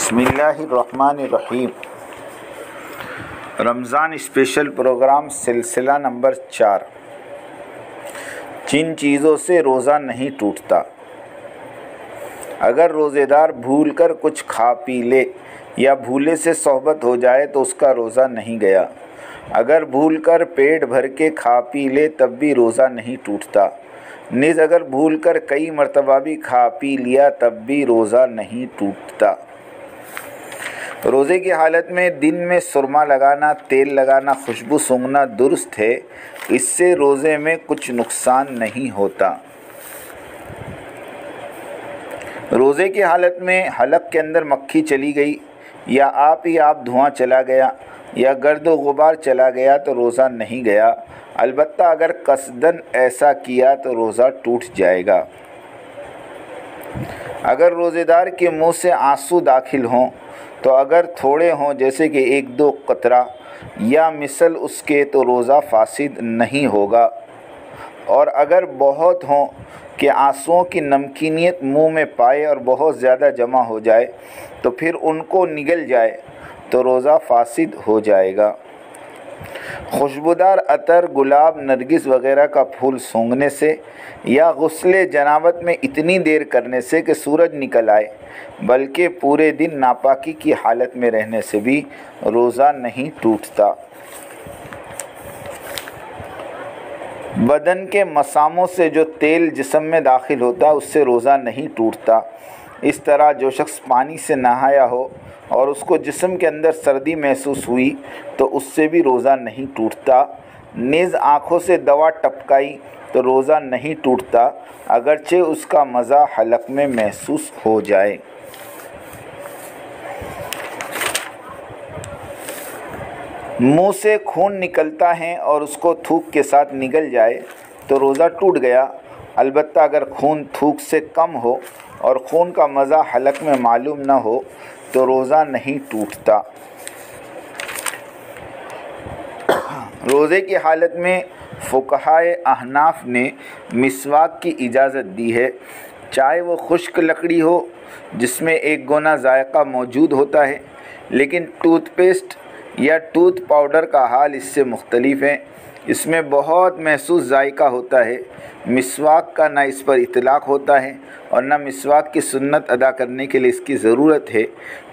بسم اللہ الرحمن الرحیم۔ رمضان اسپیشل پروگرام سلسلہ نمبر 4۔ جن چیزوں سے روزہ نہیں ٹوٹتا۔ اگر روزے دار بھول کر کچھ کھا پی لے یا بھولے سے صحبت ہو جائے تو اس کا روزہ نہیں گیا۔ اگر بھول کر پیٹ بھر کے کھا پی لے تب بھی روزہ نہیں ٹوٹتا۔ نیز اگر بھول کر کئی مرتبہ بھی کھا پی لیا تب بھی روزہ نہیں ٹوٹتا۔ روزے کی حالت میں دن میں سرما لگانا، تیل لگانا، خوشبو سونگھنا درست ہے، اس سے روزے میں کچھ نقصان نہیں ہوتا۔ روزے کی حالت میں حلق کے اندر مکھی چلی گئی یا آپ ہی آپ دھواں چلا گیا یا گرد و غبار چلا گیا تو روزہ نہیں گیا، البتہ اگر قصداً ایسا کیا تو روزہ ٹوٹ جائے گا۔ اگر روزے دار کے منہ سے آنسو داخل ہوں تو اگر تھوڑے ہوں جیسے کہ 1-2 قطرہ یا مثل اس کے تو روزہ فاسد نہیں ہوگا، اور اگر بہت ہوں کہ آنسوؤں کی نمکینیت منہ میں پائے اور بہت زیادہ جمع ہو جائے تو پھر ان کو نگل جائے تو روزہ فاسد ہو جائے گا۔ خوشبودار عطر، گلاب، نرگس وغیرہ کا پھول سونگھنے سے یا غسل جنابت میں اتنی دیر کرنے سے کہ سورج نکل آئے بلکہ پورے دن ناپاکی کی حالت میں رہنے سے بھی روزہ نہیں ٹوٹتا۔ بدن کے مساموں سے جو تیل جسم میں داخل ہوتا اس سے روزہ نہیں ٹوٹتا۔ اس طرح جو شخص پانی سے نہایا ہو اور اس کو جسم کے اندر سردی محسوس ہوئی تو اس سے بھی روزہ نہیں ٹوٹتا۔ نیز آنکھوں سے دوا ٹپکائی تو روزہ نہیں ٹوٹتا اگرچہ اس کا مزہ حلق میں محسوس ہو جائے۔ منہ سے خون نکلتا ہے اور اس کو تھوک کے ساتھ نگل جائے تو روزہ ٹوٹ گیا، البتہ اگر خون تھوک سے کم ہو اور خون کا مزہ حلق میں معلوم نہ ہو تو روزہ نہیں ٹوٹتا۔ روزے کی حالت میں فقہائے احناف نے مسواک کی اجازت دی ہے، چاہے وہ خشک لکڑی ہو جس میں 1 گنا ذائقہ موجود ہوتا ہے، لیکن ٹوتھ پیسٹ یا ٹوتھ پاؤڈر کا حال اس سے مختلف ہے، اس میں بہت محسوس ذائقہ ہوتا ہے۔ مسواک کا نہ اس پر اطلاق ہوتا ہے اور نہ مسواک کی سنت ادا کرنے کے لیے اس کی ضرورت ہے،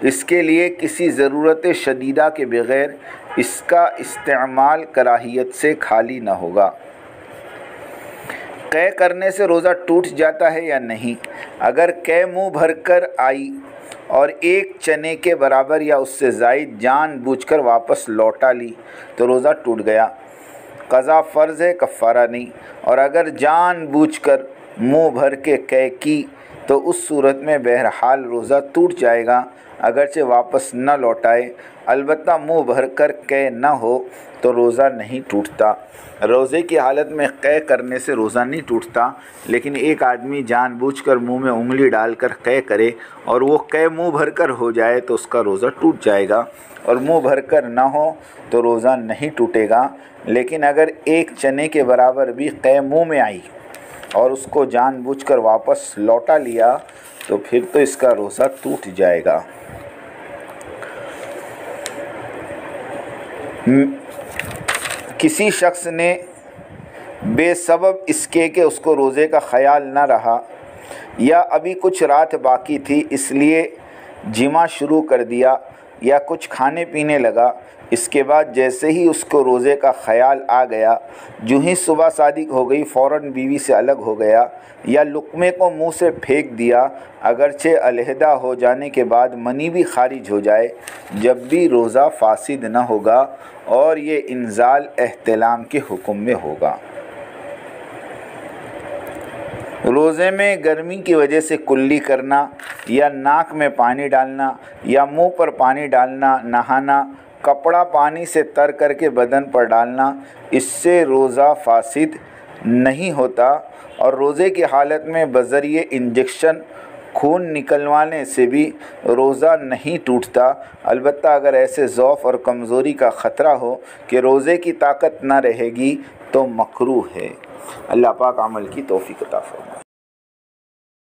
اس کے لیے کسی ضرورت شدیدہ کے بغیر اس کا استعمال کراہیت سے خالی نہ ہوگا۔ قے کرنے سے روزہ ٹوٹ جاتا ہے یا نہیں؟ اگر قے منہ بھر کر آئی اور 1 چنے کے برابر یا اس سے زائد جان بوجھ کر واپس لوٹا لی تو روزہ ٹوٹ گیا، قضا فرض ہے، کفارہ نہیں۔ اور اگر جان بوجھ کر منہ بھر کے قے کی تو اس صورت میں بہرحال روزہ ٹوٹ جائے گا اگرچہ واپس نہ لوٹائے، البتہ منہ بھر کر قے نہ ہو تو روزہ نہیں ٹوٹتا۔ روزے کی حالت میں قے کرنے سے روزہ نہیں ٹوٹتا، لیکن ایک آدمی جان بوجھ کر منہ میں انگلی ڈال کر قے کرے اور وہ قے منہ بھر کر ہو جائے تو اس کا روزہ ٹوٹ جائے گا، اور منہ بھر کر نہ ہو تو روزہ نہیں ٹوٹے گا۔ لیکن اگر 1 چنے کے برابر بھی قے منہ میں آئی اور اس کو جان بوجھ کر واپس لوٹا لیا تو پھر تو اس کا روزہ ٹوٹ جائے گا۔ کسی شخص نے بے سبب اس کے کہ اس کو روزے کا خیال نہ رہا یا ابھی کچھ رات باقی تھی اس لیے جمع شروع کر دیا یا کچھ کھانے پینے لگا، اس کے بعد جیسے ہی اس کو روزے کا خیال آ گیا، جو ہی صبح صادق ہو گئی فوراً بیوی سے الگ ہو گیا یا لقمے کو منہ سے پھینک دیا، اگرچہ علیحدہ ہو جانے کے بعد منی بھی خارج ہو جائے، جب بھی روزہ فاسد نہ ہوگا اور یہ انزال احتلام کے حکم میں ہوگا۔ روزے میں گرمی کی وجہ سے کلی کرنا یا ناک میں پانی ڈالنا یا منہ پر پانی ڈالنا، نہانا، کپڑا پانی سے تر کر کے بدن پر ڈالنا، اس سے روزہ فاسد نہیں ہوتا، اور روزے کی حالت میں بذریعہ انجیکشن خون نکلوانے سے بھی روزہ نہیں ٹوٹتا، البتہ اگر ایسے ضعف اور کمزوری کا خطرہ ہو کہ روزے کی طاقت نہ رہے گی تو مکروہ ہے۔ اللہ پاک عمل کی توفیق عطا فرمائے۔